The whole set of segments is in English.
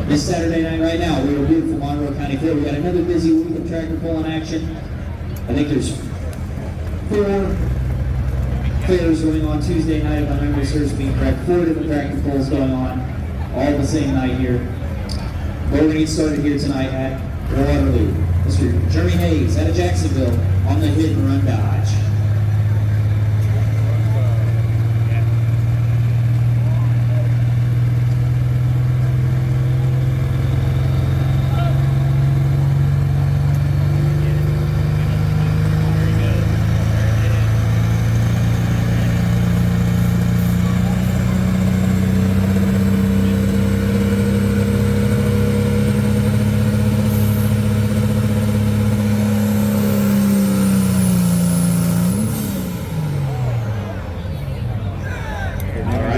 This Saturday night right now, we're at beautiful Monroe County Fair. We got another busy week of tractor pulling action. I think there's 4 fairs going on Tuesday night, if my memory serves me correct. 4 different tractor pulls going on, all the same night here. But we're going to get started here tonight at Waterloo. Mr. Jeremy Hayes out of Jacksonville on the hit and run Dodge.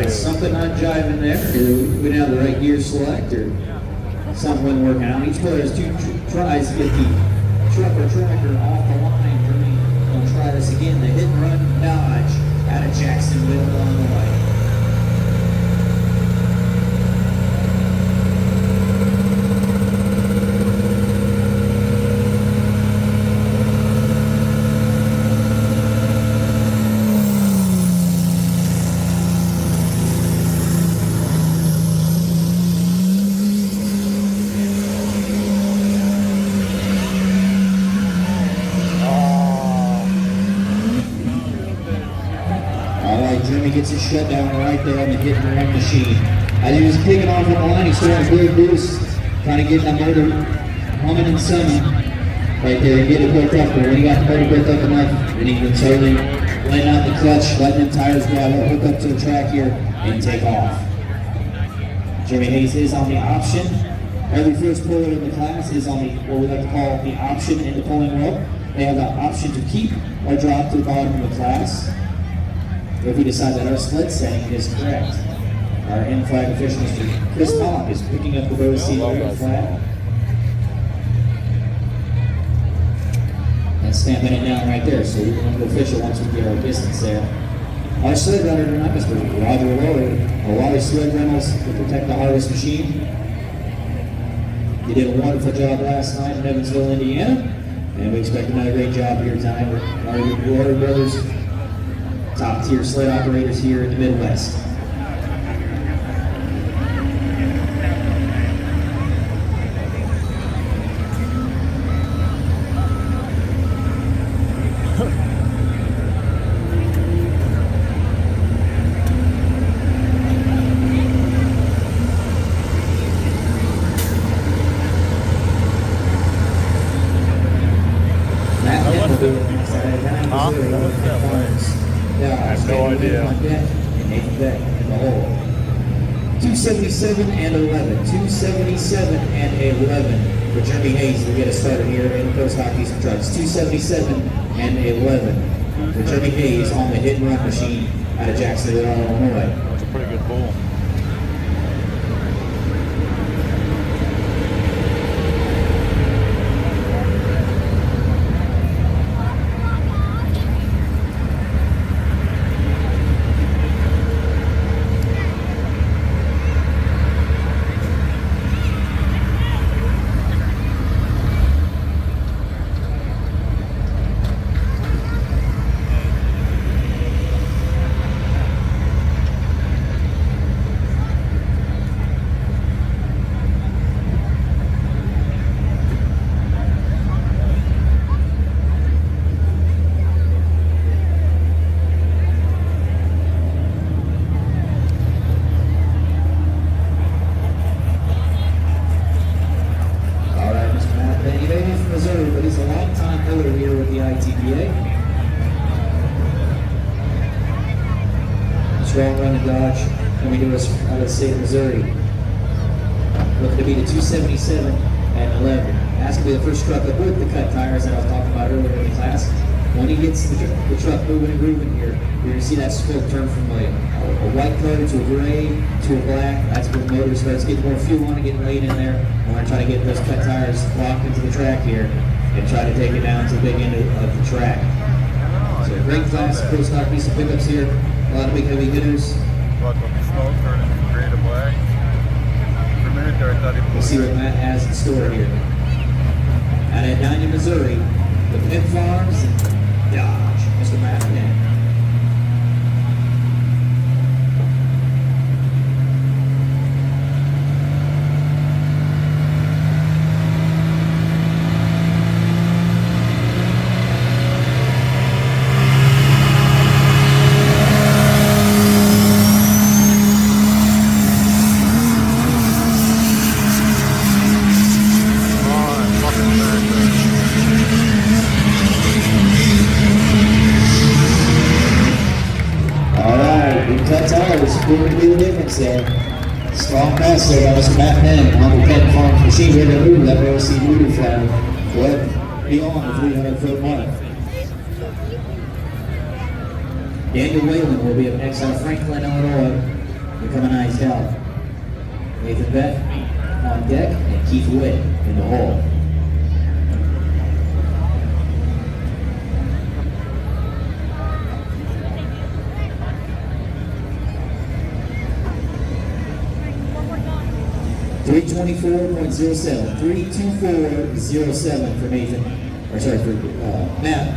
Something not jiving there. We didn't have the right gear select or something wasn't working out. Each player has 2 tries to get the truck or tractor off the line. Jeremy will try this again. The hit and run Dodge out of Jacksonville, Illinois. Jeremy gets his shutdown right there on the hit and run machine. As he was kicking off on the line, he started a big boost, trying to get that motor humming and summing right there and get it built up. But when he got the motor built up enough, then he can totally let out the clutch, letting the tires grab up, hook up to the track here, and take off. Jeremy Hayes is on the option. Every first puller in the class is on the, what we like to call the option in the pulling rope. They have the option to keep or drop to the bottom of the class if we decide that our sled setting is correct. Our in-flag official, Mr. Chris Mock, is picking up the row seat in flag and stamping it down right there. So we're going to official once we get our distance there. Our sled runner tonight, Mr. Roger Wally Sled Rentals to protect the harvest machine. He did a wonderful job last night in Evansville, Indiana, and we expect another great job here tonight. Our Warner Brothers, top tier sled operators here in the Midwest. I have no idea. 277 and 11. 277 and 11 for Jeremy Hayes to get us started here in Coast Hockey's Trucks. 277 and 11 for Jeremy Hayes on the hit and run machine out of Jacksonville, Illinois. That's a pretty good pull. But he's a long-time holder here with the ITPA. Strong running Dodge coming to us out of the state of Missouri. Looking to be the 277 and 11. That's going to be the first truck up with the cut tires that I was talking about earlier in the class. When he gets the truck moving and grooving here, you're going to see that spoke turn from a white color to a gray to a black. That's when the motor starts getting more fuel on it, getting laid in there. We're going to try to get those cut tires locked into the track here and try to take it down to the big end of the track. So a great class, pro stock piece of pickups here. A lot of big heavy hitters. What, will be smoke turning from gray to black? For minute there, I thought he We'll see what Matt has in store here. Out of Edina, Missouri, with F.I.R.M's and Dodge, Mr. Matt Penn. Cut tires, couldn't be the difference there. Strong pass there by Mr. Matt Penn on the F.I.R.M machine. Ready to move that RC movie flag. Well, beyond the 300-foot mark. Daniel Whalen will be up next out of Franklin, Illinois. Becoming eyes out. Nathan Beck on deck and Keith Witt in the hole. 324.07, 324.07 for Nathan, or sorry, for Matt.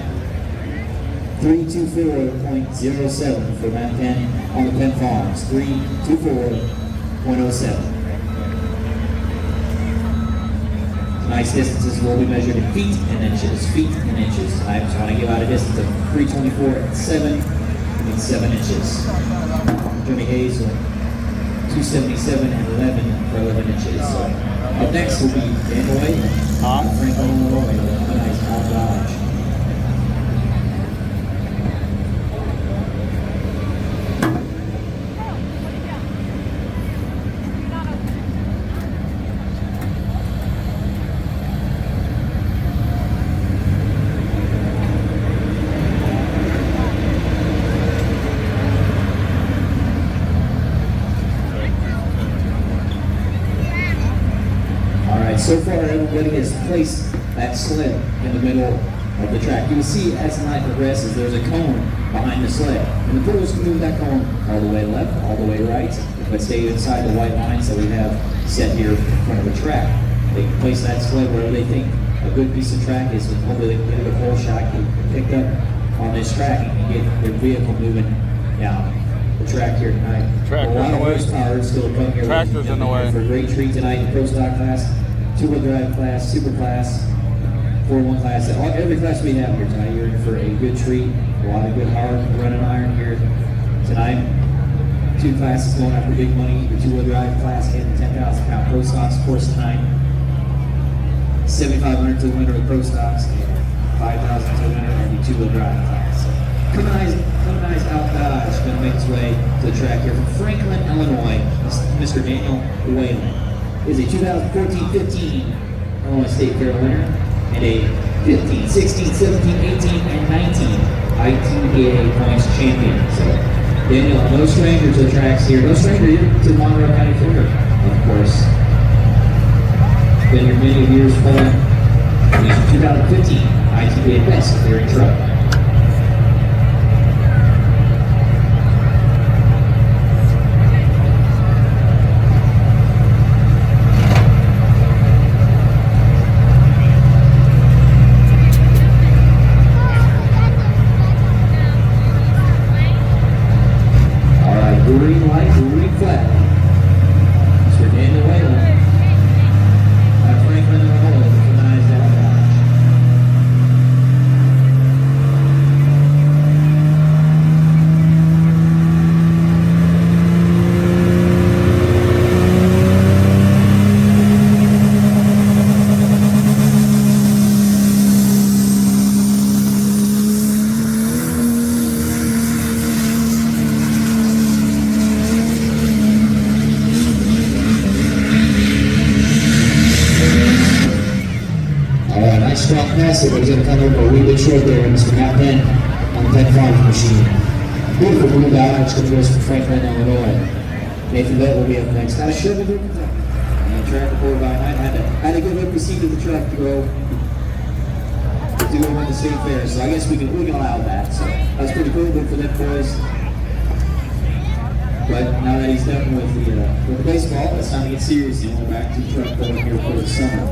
324.07 for Matt Penn on the F.I.R.M's, 324.07. Tonight's distances will be measured in feet and inches, Tonight I'm trying to give out a distance of 324.7, 7 inches. Jimmy Hayes will 277 and 11 for 11 inches. So up next will be Daniel Whalen, Franklin, Illinois, with a nice F.I.R.M Dodge. So far, everybody has placed that sled in the middle of the track. You will see as the night progresses, there's a cone behind the sled. And the pros can move that cone all the way left, all the way right, but stay inside the white lines that we have set here in front of the track. They can place that sled wherever they think a good piece of track is, and hopefully they can get a whole shot, get picked up on this track and get their vehicle moving down the track here tonight. Tractor's in the way. Horsepower is still coming here. Tractor's in the way. For a great treat tonight in the Pro Stock class. Two-wheel drive class, super class, 4-1 class. Every class we have here tonight, you're in for a good treat. A lot of good hard running iron here tonight. Two classes going after big money. The two-wheel drive class and the 10,000 pound Pro Stocks course tonight. $7,500 to the winner of the Pro Stocks, $5,000 to the winner of the two-wheel drive class. Coming eyes out Dodge, going to make its way to the track here from Franklin, Illinois. Mr. Daniel Whalen is a 2014-15 Illinois State Fair winner and a 15, 16, 17, 18, and 19 ITPA points champion. So Daniel, no stranger to the tracks here, no stranger to Monroe County, Florida, of course. Been here many years pulling. He's a 2015 ITPA best clearing truck. Green light, green flag. Mr. Daniel Whalen at Franklin, Illinois, recognized that Dodge. Strong pass that was going to come over a wee bit short there, Mr. Matt Penn on the F.I.R.M machine. Beautiful move out, it's going to go from Franklin, Illinois. Nathan Bett will be up next. Out of Sherman, Kentucky. And track report by night. Had a good look to see to the truck to go win the state fair. So I guess we can allow that. So that's pretty cool, good for them boys. But now that he's done with the With baseball, it's time to get serious and we're back to truck going here for the summer.